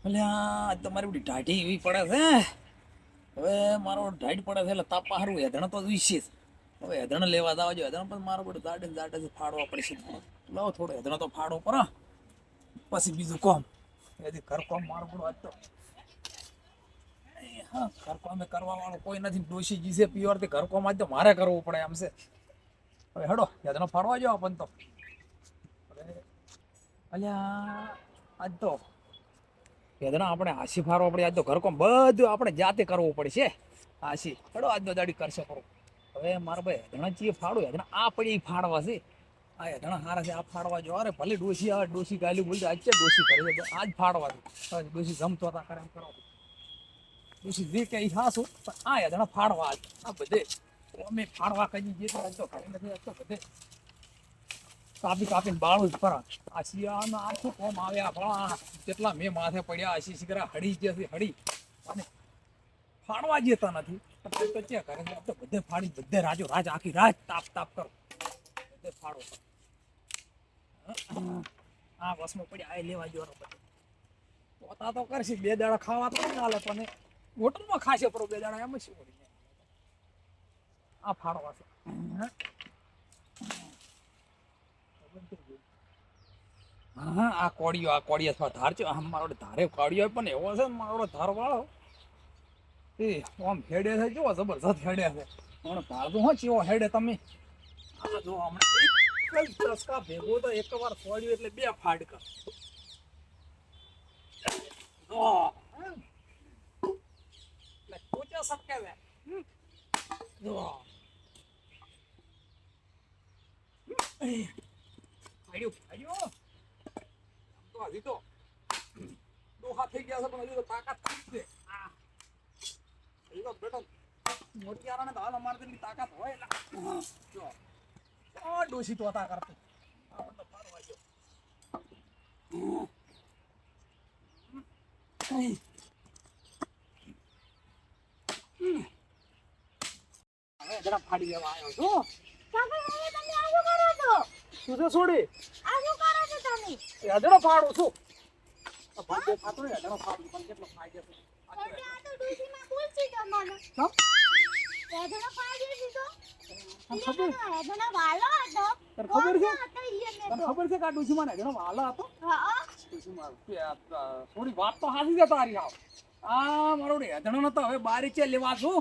અલ્યા આજ તો મારી બધી ટાઢી એવી પડે છે. હવે મારો ટાઈટ પડે છે એટલે તાપા હારું હેધણ તો જોઈશે જ. હવે હેધણ લેવા દાવા જો હેધણ પણ મારો બધું દાડે ફાડવા પડશે. લાવો થોડો હેધણ તો ફાડો પર પછી બીજું કોમ એથી ઘર કોમ મારું બધું આજ તો હા ઘર કોમે કરવા વાળો કોઈ નથી. ડોશી જીસે પ્યોર તે ઘર કોમ આજ તો મારે કરવું પડે એમ છે. હવે હેડો હેધણ ફાડવા જાવ પણ તો અલ્યા આજ તો હેદણા આપણે હાસી ફારવા પડે. આજ તો ઘર કોમ બધું આપણે જાતે કરવું પડશે. હાસી હેડો આજ તો દાડી કરશે કરો. હવે મારા ભાઈ હેદણા ચીએ ફાડું હેદણા આ પડી ફાડવા છે. આ હેદણા હારા છે આ ફાડવા જો. અરે ભલે ડોસી આવે ડોસી ગાલી બોલતી આજ છે ડોસી કરી દે આજ ફાડવા છે. ડોસી ગમતો હતા કરે એમ કરો. ડોસી જે કઈ હાસું પણ આ હેદણા ફાડવા આજ આ બધે અમે ફાડવા કઈ જે આજ તો ઘરે નથી. આજ તો બધે કાપીને બાળું જ ફરા. આ શિયાળામાં આખું કોમ આવ્યા ભણા જેટલા મેં માથે પડ્યા હસી શીકરા હળી જશે હળી અને ફાડવા જતા નથી. તો ચે કરે છે તો બધે ફાડી બધે રાજો રાજ આખી રાજ તાપ તાપ કરો બધે ફાડો. આ વસમાં પડ્યા આ લેવા જો પોતા તો કરશે. બે દાડા ખાવા તો ના હાલે પણ હોટલમાં ખાશે પણ બે દાડા એમ શું કરી આ ફાડવા છે. હા આ કોળીઓ અથવા ધાર છે. મારો ધારે કોળીઓ પણ એવો છે ને મારો ધાર વાળો એ આમ હેડે છે જો જબરજસ્ત હેડે છે. હમણાં ધાર તો હા ચેવો હેડે તમે આ જો હમણાં એક જ ચસકા ભેગો તો એક વાર કોળ્યો એટલે બે ફાડકા એટલે કોચા સટકે છે. ફાડ્યું તો હજી તો ડોહા થઈ ગયા છે પણ હજી તો તાકાત થઈ છે. હજી તો બેટો મોટી આરાને તો હાલ અમારે તેટલી તાકાત હોય એટલે જો ડોસી તો હતા કરતી આપણે તો ફાડવા જો. હવે જરા ફાડી લેવા આવ્યો છો. તમે આવું કરો છો? તું તો છોડી આ શું કરો છો તમે? હેદડો ફાડું છું. ભાગ્ય ખાતો ને હેદડો ફાડું પણ કેટલો ફાયદો છે. આ તો ડૂસીમાં બોલছি તમને. હેદનો પાડી દીધો. ખબર હેદનો વાલો હતો. તને ખબર છે? તને ખબર છે કે આ ડોશીમાં હેદડો વાલો હતો? હા ડોશીમાં થોડી વાત તો સાચી છે તારી. આ મારો હેદણો નતો હવે બારી છે લેવા છું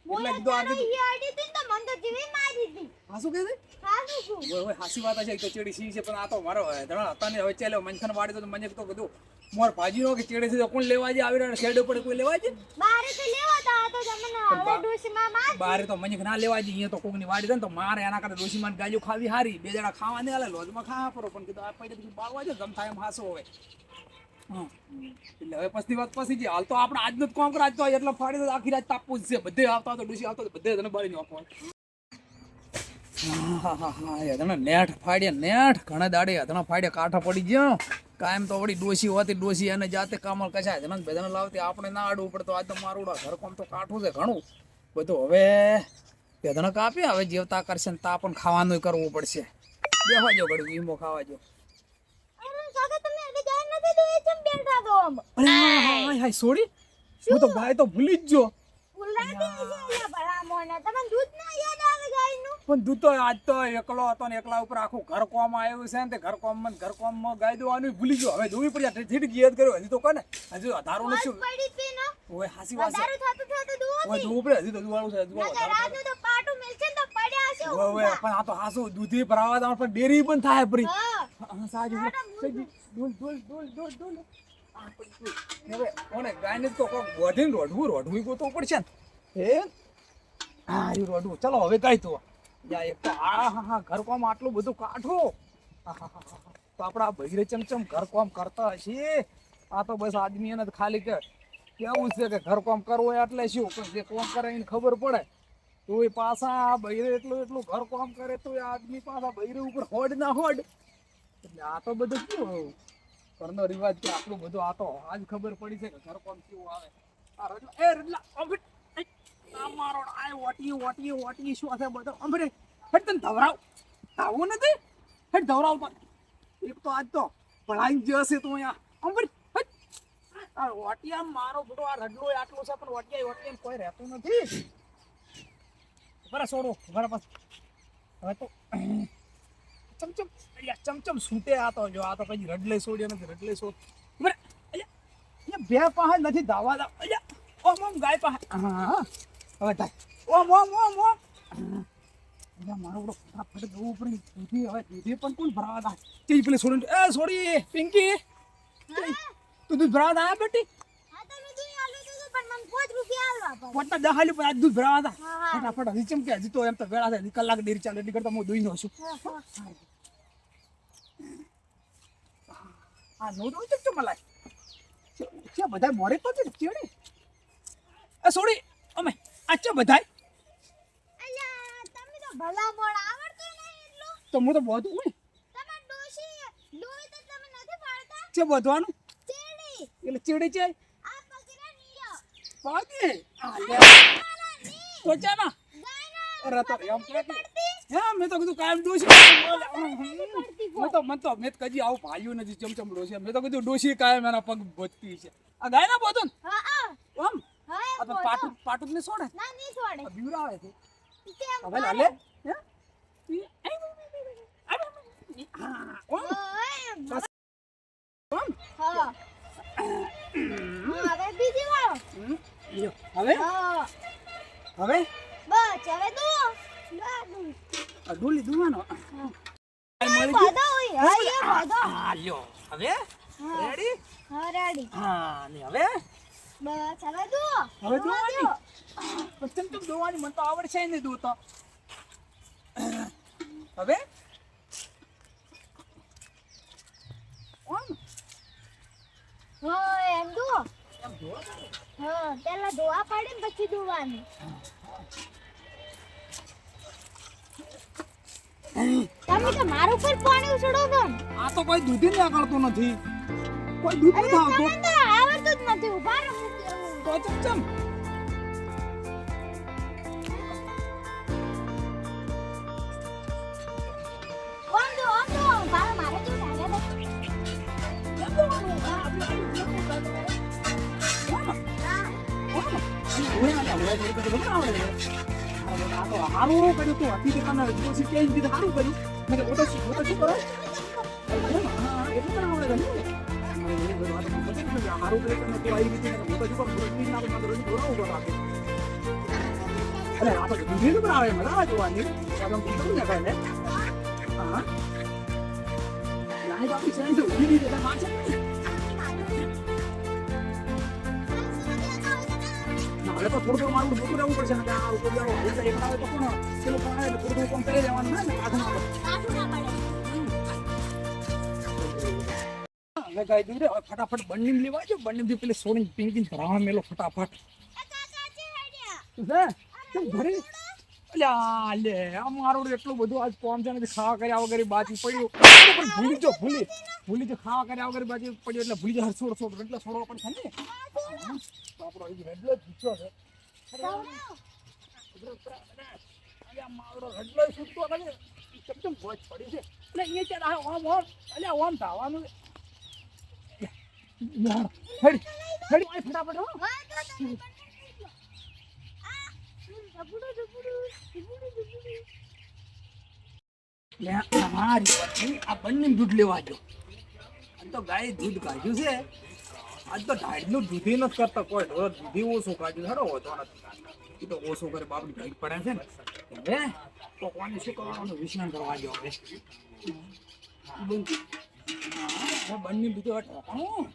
એટલે કીધું આજે યાડી તીન તો મન તો જીવી મારી દી. હા શું કહે છે? હા શું? ઓય હાસી વાત છે તો ચેડી સી છે પણ આ તો મારો હેદણો હતા ને હવે ચાલ્યો મંથન વાડી તો મને તો કીધું મોર ભાજી નો કે ચેડે છે કોણ લેવા જે આવી રહ્યો શેડ ઉપર કોઈ લેવા જે બારે તો લેવા તા તો તમને હવે ડૂસીમાં માર. બારે તો મને ના લેવા જઈએ અહીંયા તો કોકની વાડી છે ને તો મારે એના કરતા ડોશીમાં ગાજો ખાવી હારી. બે જણા ખાવા ને આલે લોજમાં ખાવા પરો પણ કીધું આ પૈડે પછી બાળવા છે ગમ થાય એમ હાસો હોય. હા એટલે હવે પછી વાત પછી જે હાલ તો આપણે આજનું જ કામ કર. આજ તો એટલો ફાડી તો આખી રાત તાપવું જ છે. બધે આવતા તો ડોશી આવતા બધે તને બાળી નાખો. હા નેઠ ફાડ્યા નેઠ ઘણા દાડે હધણા ફાડ્યા કાંઠા પડી ગયો. કાયમ તો વળી ડોશી હોતી ડોશી અને જાતે કામળ કચાય જણા બધાને લાવતી આપણે ના આડવું પડતો. આજ તો મારું ઘર કામ તો કાઠું છે ઘણું બધું. હવે બેધણ કાપી હવે જેવતા કરશે ને તા પણ ખાવાનું કરવું પડશે. બેહવા જો ઘડી વીમો ખાવા જો. અરે કાકા તમે હવે જાન નથી દો એ ચમ બેઠા દો આમ. અરે હાય સોડી હું તો ગાય તો ભૂલી જ જો. ઉલાડી છે અહીંયા ભલા મોને તમને દૂધ ના યાદ આવે ગાયનું? પણ તું તો આજ તો એકલો હતો ને એકલા ઉપર આખું ઘર કોમ આવ્યું છે ને તે ઘર કોમમાં ગાય દોવાનું ભૂલી ગયો. હવે જોવી પડ્યા ઠીક યાદ કર્યો હજી તો કોને હજી અધારું બસ નથી. પડી તી ને ઓય હાસી વાત છે. વધારે થતું દુઓ ઓય જોવું પડે હજી તો દુવાળું છે હજી ના રાજુ તો પાટું મિલશે ને તો પડ્યા હશે ઓય ઓય પણ આ તો હાસુ દૂધી ભરાવા દા પણ ડેરી પણ થાય પરી. હા હા સાજુ ડોલ હવે ઓને ગાયને તો કોક વધીને રોઢવું ગોતો પડશે ને. હે હા એ રોઢવું ચલો હવે ગાય તો યા એક તો હા ઘર કામ આટલું બધું કાઠું. તો આપણા બૈરે ચમચમ ઘર કામ કરતા હશે. આ તો બસ આદમી એને ખાલી કે કેવું છે કે ઘર કામ કરવું હોય એટલે શું પણ જે કામ કરે એને ખબર પડે તો એ પાછા બૈરે એટલું ઘર કામ કરે તો એ આદમી પાછા બૈરે ઉપર હોડ ના હોડ. એટલે આ તો બધું કેવું ઘરનો રિવાજ કે આટલું બધું આ તો આજ ખબર પડી છે કે ઘર કામ કેવું આવે. આ રડલા રડલા મારો આ ઓટી શું છે બધો અંબરે હેડ તને ધવરાવ આવું નથી હેડ ધવરાવ તો એક તો આજ તો ભણાઈ જશે તો અહીંયા અંબરે વટિયા મારો બેટો આ રડલો આટલો છે પણ વટિયા કોઈ રહેતું નથી બરા છોડો બરાબર હવે તો ચમચમ સૂતે આ તો જો આ તો કઈ રડલે છોડ્યો નથી રડલે છોડ બરા અહીંયા બે પાસે નથી ધાવા દા અહીંયા ઓમ ગાય પાસે હા હવે થાય ઓમ મારો બધો ફટાફટ જવું પડે દૂધી હવે દૂધી પણ કોણ ભરાવા દા તે પેલે છોડી એ છોડી પિંકી તું દૂધ ભરાવા દા બેટી પોતા દહાલી પણ આજ દૂધ ભરાવા દા ફટાફટ હજી ચમકે હજી તો એમ તો વેળા થાય કલાક ડેરી ચાલે એટલી કરતા હું દોઈ નો છું હા નો દોઈ ચમચમ મલાય છે બધા મોરે તો છે ચેડે એ છોડી અમે આ છે બધા ભલા મોડ આવડતું નહીં એટલું તો હું તો બધું હોય તમે ડોશી લોહી તો તમે નથી પાડતા છે બધવાનું ચેડી એટલે ચેડી છે આ પકડા નીયો પાગે આ લે તો ચાના અરે તો એમ કે હે મેં તો કીધું કાયમ ડોશી મેં કદી આવું ભાલ્યું નથી ચમચમ ડોશી મેં તો કીધું ડોશી કાયમ એના પગ બોતતી છે આ ગાય ના બોતન હા ઓમ આ તો પાટું ને છોડે ના નહીં છોડે બીવરાવે છે કેમ હવે લાલે હે હા હવે બીજી વાળો હવે હવે બસ હવે દો ડોલી દુવાનો બધો હોય હા બધો લ્યો હવે રેડી હા રેડી હા ને હવે બસ હવે દો હવે દોવાની પછી તો દોવાની મને તો આવડશે ને દો તો હવે ઓમ હા એમ દો એમ દો હા પેલા ધોવા પડે ને પછી ધોવાનું તમે તો મારું ઉપર પાણી ઉછળો છો ને આ તો કોઈ દૂધી ને આકળતો નથી કોઈ દૂધ નથી આવતો મને તો આવડતું જ નથી ઉભા રહો તો ચમચમ ઓમ દો મારે તો લાગે હારું કર્યું તું હતી દુકાન ડોશી કેમ દીધું હારું કર્યું મેં ઓટો શું કરો એટલું પણ આવડે તને હારું કર્યું તમે તો આવી રીતે મોટો શું કરો ના રોજ દોરાવું કરો આપે અરે આ તો દૂધી પણ આવે મજા જોવાની આમ કીધું ને ભાઈ હા લાઈ બાપી છે તો ઉડી દીધા માછે હવે તો થોડું મારું મોટું રહેવું પડશે ને આ ઉપર જાવ હવે એક આવે તો કોણ પેલો પણ આવે થોડું કોમ કરી દેવાનું ને આખું ના હવે ગાય દૂરે ફટાફટ બંડીમ લેવા જો બંડીમ થી પેલે સોની પિંકી ભરાવા મેલો ફટાફટ તું ઘરે અલ્યા લે આ મારું એટલું બધું આજ કોમ છે નથી ખાવા કર્યા વગર બાજી પડ્યું પણ ભૂલી જો ખાવા કર્યા વગર બાજી પડ્યું એટલે ભૂલી જાય છોડ એટલે છોડવા પડશે ને આપણો રેડલો જીતો છે મારો રેડલો છૂટતો કરે ચમચમ ભોજ પડી છે એટલે અહીંયા ચાલ ઓમ અલ્યા ઓમ ધાવાનું હેડી ફટાફટ હો આ બંને દૂધ લેવા જો આજ તો ગાય દૂધ કાઢ્યું છે આજ તો ઢાળનું દૂધી નથી કરતા કોઈ ઢોર દૂધી ઓછું કાઢ્યું હેડો હોતો નથી એ તો ઓછું કરે બાપની ઢાળ પડે છે ને હવે તો કોને શું કરવાનું વિસ્નાન કરવા જો હવે બંને દૂધ ઢોકણું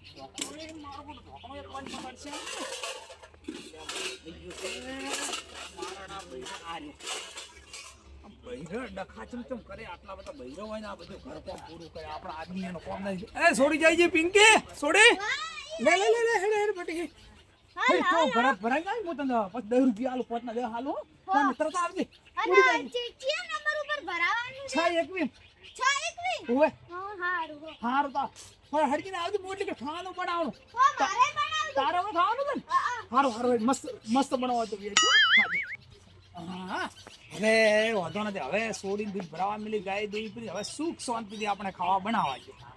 ડખા ચમચમ કરે આટલા બધા બૈરો હોય ને આ બધું ઘર કામ પૂરું કરે આપણા આદમી એનો કોમ નથી એ છોડી જાય છે પિંકી છોડી લે હેડ બટી તો ભરાઈ જાય હું તને પછી 10 રૂપિયા આલો 5 ના 10 હાલો તમે તરત આવજે અને ચેક નંબર ઉપર ભરાવાનું છે 621 ઓવે હારું તો પણ હડકીને આવજે મોટલી કે ખાવાનું બનાવવાનું તારે ખાવાનું છે ને હારું મસ્ત બનાવવા તો હા હવે વાંધો નથી હવે સોડીને દૂધ ભરાવા મિલી ગાય દૂધ હવે સુખ શાંતિથી આપણે ખાવા બનાવવા છે